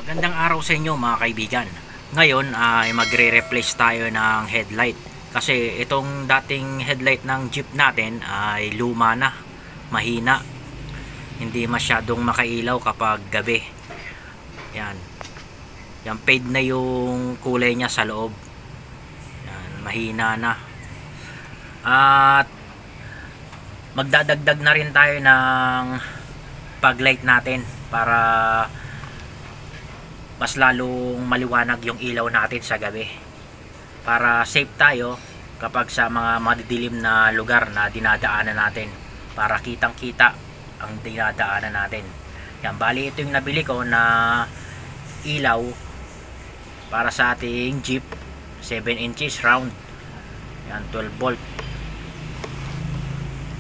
Magandang araw sa inyo mga kaibigan. Ngayon ay magre-replace tayo ng headlight. Kasi itong dating headlight ng jeep natin ay luma na, mahina. Hindi masyadong makailaw kapag gabi. Yan. Yan, fade na yung kulay niya sa loob. Yan, mahina na. At magdadagdag na rin tayo ng paglight natin para mas lalong maliwanag yung ilaw natin sa gabi, para safe tayo kapag sa mga madidilim na lugar na dinadaanan natin, para kitang kita ang dinadaanan natin. Yan, bali ito yung nabili ko na ilaw para sa ating jeep, 7 inches round. Yan, 12 volt.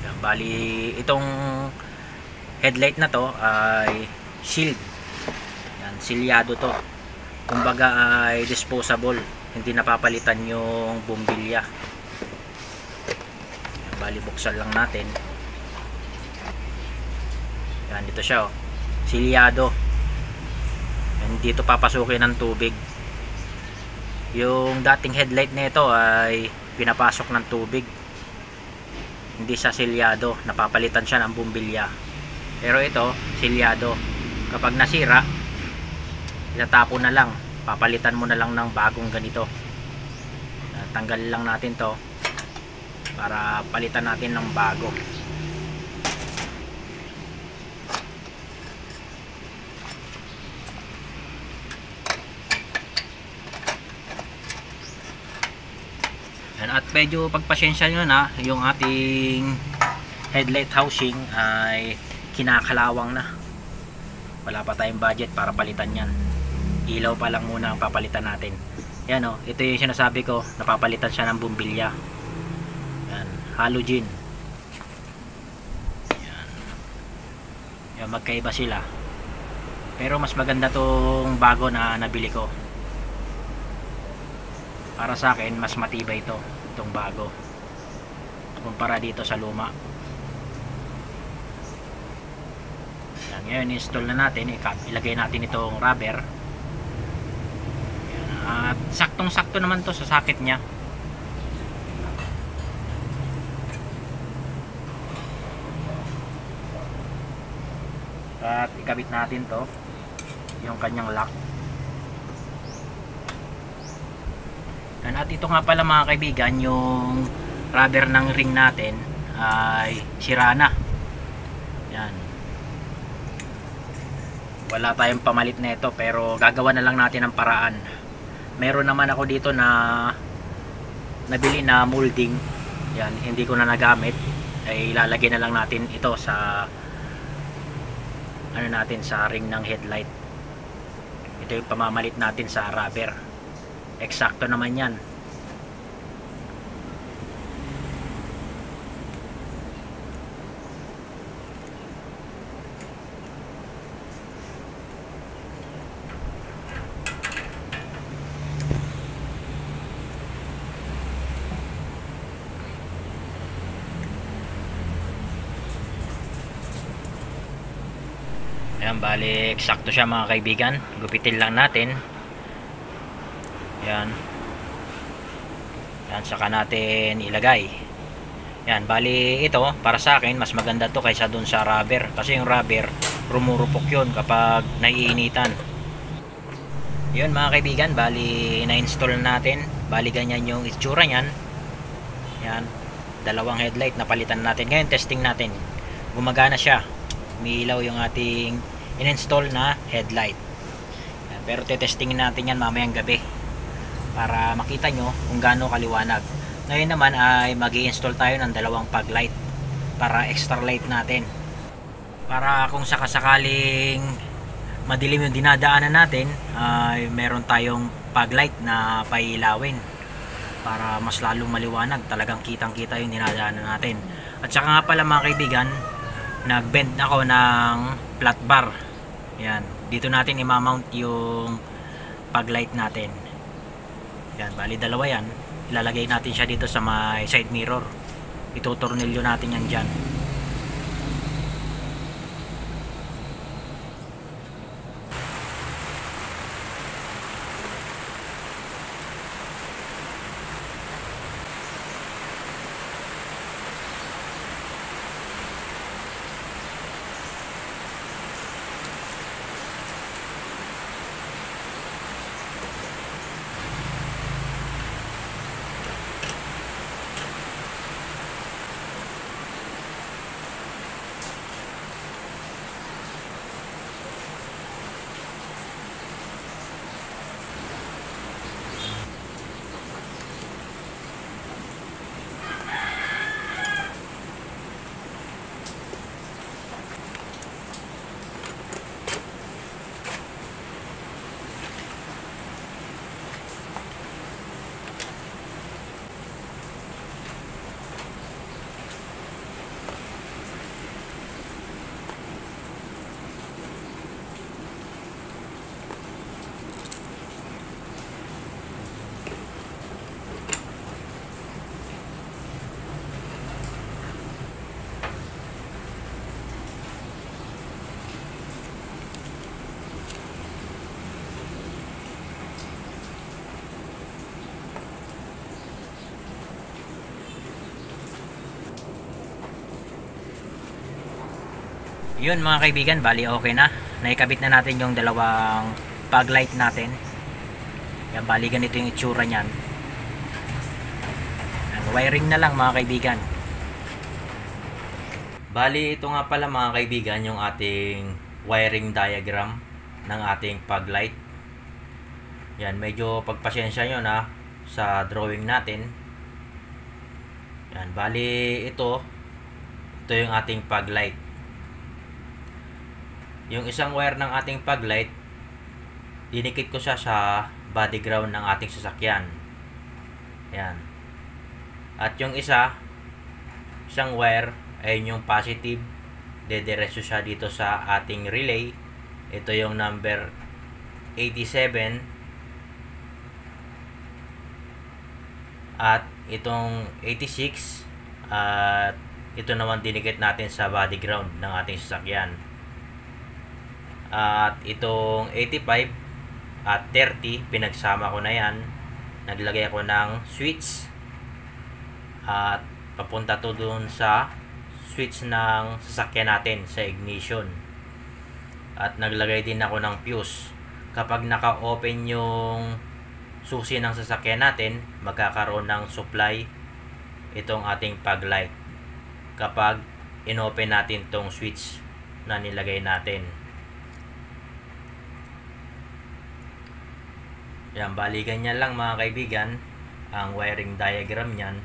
Yan, bali itong headlight na to ay shield. Silyado to, kumbaga ay disposable, hindi napapalitan yung bumbilya. Bali buksan lang natin. Yan, dito siya oh, silyado. Yan, dito papasukin ng tubig. Yung dating headlight nito ay pinapasok ng tubig, hindi sa silyado, napapalitan siya ng bumbilya. Pero ito silyado, kapag nasira itatapon na lang, papalitan mo na lang ng bagong ganito. Tanggal lang natin to para palitan natin ng bago. Yan, at medyo pagpasensya nyo na, yung ating headlight housing ay kinakalawang na, wala pa tayong budget para palitan yan. Ilaw pa lang muna ang papalitan natin. Yan o, ito yung sinasabi ko, napapalitan siya ng bumbilya. Yan, halogen. Yan. Yan, magkaiba sila. Pero mas maganda tong bago na nabili ko. Para sa akin, mas matibay ito, itong bago, kumpara dito sa luma. Yan, ngayon install na natin, ilagay natin itong rubber. At saktong-sakto naman to sa sakit niya. At ikabit natin to, yung kanyang lock. At ito nga pala mga kaibigan, yung rubber ng ring natin ay sira na. Yan. Wala tayong pamalit na ito, pero gagawa na lang natin ng paraan. Meron naman ako dito na nabili na molding. Yan, hindi ko na nagamit. Ay ilalagay na lang natin ito sa ano natin, sa ring ng headlight. Ito yung pamamalit natin sa rubber. Eksakto naman yan. Ayan, bali eksakto siya mga kaibigan. Gupitin lang natin. Yan. Yan, saka natin ilagay. Yan, bali ito para sa akin mas maganda to kaysa dun sa rubber, kasi yung rubber rumurupok yun kapag naiinitan. Yun mga kaibigan, bali na-install natin. Bali ganyan yung itsura niyan. Yan, dalawang headlight na palitan natin. Ngayon testing natin, gumagana siya, umiilaw yung ating in-install na headlight. Yan, pero tetestingin natin yan mamayang gabi para makita nyo kung gaano kaliwanag. Ngayon naman ay mag-i-install tayo ng dalawang paglight para extra light natin, para kung sakasakaling madilim yung dinadaanan natin ay meron tayong paglight na pailawin para mas lalong maliwanag, talagang kitang kita yung dinadaanan natin. At saka nga pala mga kaibigan, nag-bend ako ng flat bar. Yan, dito natin i-mount yung paglight natin. Yan, bali dalawa yan. Ilalagay natin siya dito sa may side mirror. Itutornilyo natin yan dyan. Yun mga kaibigan, bali okay na. Naikabit na natin yung dalawang fog light natin. Yan, bali ganito yung itsura niyan. Yan, wiring na lang mga kaibigan. Bali ito nga pala mga kaibigan yung ating wiring diagram ng ating fog light. Yan, medyo pagpasensya nyo na sa drawing natin. Yan, bali ito yung ating fog light. Yung isang wire ng ating fog light, dinikit ko siya sa body ground ng ating sasakyan. Yan. At yung isang wire ay yung positive, dediretso siya dito sa ating relay. Ito yung number 87. At itong 86, at ito naman dinikit natin sa body ground ng ating sasakyan. At itong 85 at 30, pinagsama ko na yan. Naglagay ako ng switch at papunta to dun sa switch ng sasakyan natin sa ignition. At naglagay din ako ng fuse. Kapag naka-open yung susi ng sasakyan natin, magkakaroon ng supply itong ating fog light kapag inopen natin tong switch na nilagay natin. Yan, bali ganyan lang mga kaibigan ang wiring diagram niyan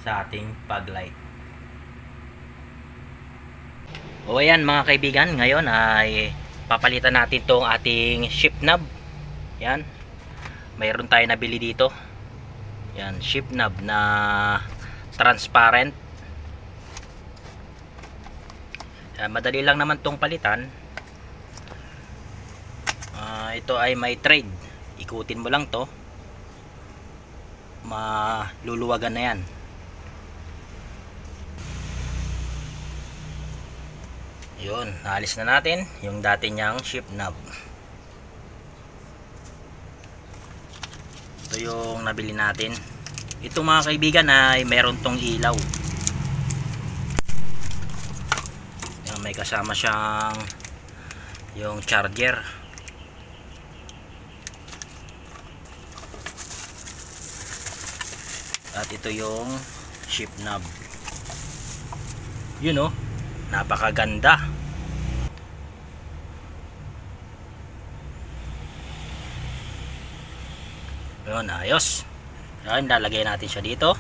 sa ating fog light. O ayan mga kaibigan, ngayon ay papalitan natin tong ating shift knob. Yan, mayroon tayo nabili dito. Yan, shift knob na transparent. Yan, madali lang naman tong palitan. Ito ay may thread. Ikutin mo lang to, maluluwagan na yan. Yun, naalis na natin yung dati niyang shift knob. Ito yung nabili natin. Ito mga kaibigan ay meron tong ilaw. Yan, may kasama siyang yung charger. At ito yung shift knob. Yun oh, napakaganda. Yun, ayos. Yan, lalagay natin siya dito.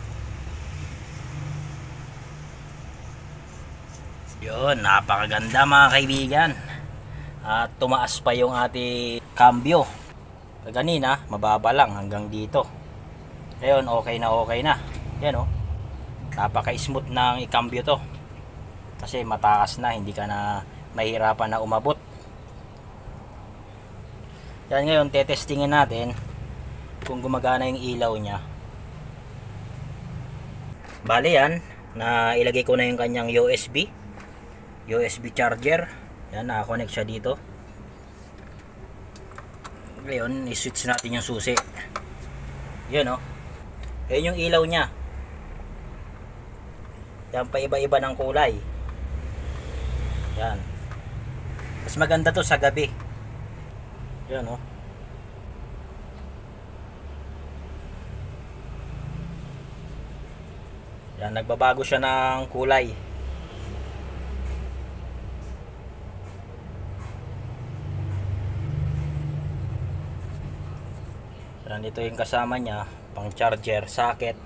Yun, napakaganda mga kaibigan. At tumaas pa yung ating cambio. Kanina, mababa lang hanggang dito. Ngayon, okay na. Yan o. Napaka-smooth ng i-cambio to. Kasi mataas na, hindi ka na mahirapan na umabot. Yan, ngayon, tetestingin natin kung gumagana yung ilaw niya. Bale yan, na ilagay ko na yung kanyang USB charger. Yan, nakakonect siya dito. Ngayon, i-switch natin yung susi. Yan o. Ayan yung ilaw niya. Yan, pa iba-iba ng kulay. Yan. Mas maganda to sa gabi. Yan o. Yan, nagbabago siya ng kulay. Yan, ito yung kasama niya, pang charger socket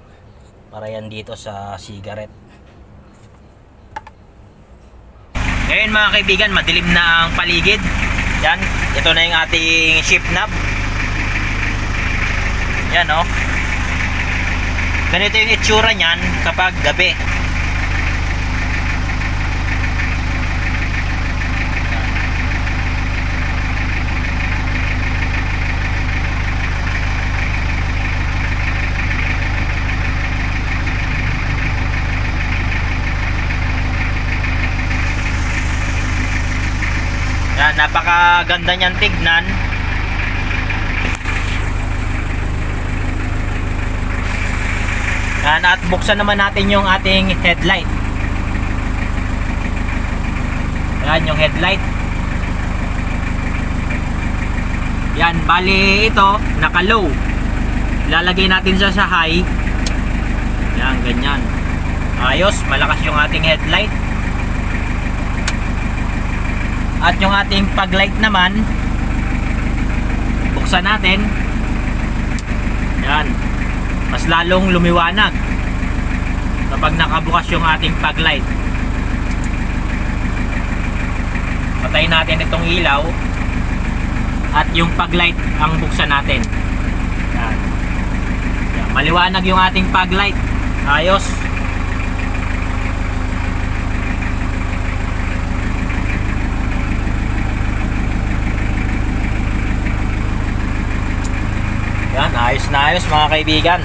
para yan dito sa cigarette. Ngayon mga kaibigan, madilim na ang paligid. Yan, ito na yung ating shift knob. Yan o. Ganito yung itsura niyan kapag gabi. Yan, napakaganda niyan tignan. Yan, at buksan naman natin yung ating headlight. Yan yung headlight. Yan, bali ito naka low. Lalagay natin siya sa high. Yan, ganyan. Ayos, malakas yung ating headlight. At yung ating fog light naman, buksan natin. Yan, mas lalong lumiwanag kapag nakabukas yung ating fog light. Patayin natin itong ilaw at yung fog light ang buksan natin. Yan. Yan, maliwanag yung ating fog light. Ayos. Yan, ayos na ayos mga kaibigan.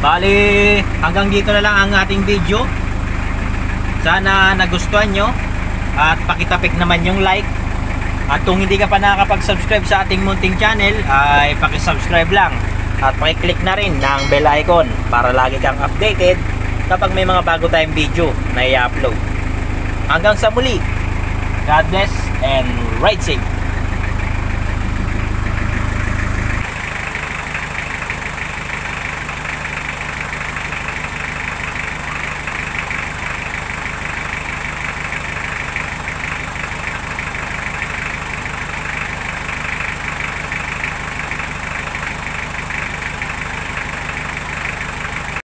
Bali, hanggang dito na lang ang ating video. Sana nagustuhan nyo. At pakitapik naman yung like. At kung hindi ka pa nakakapag-subscribe sa ating munting channel, ay pakisubscribe lang. At pakiclick na rin ng bell icon para lagi kang updated kapag may mga bago tayong video na i-upload. Hanggang sa muli, God bless and ride safe!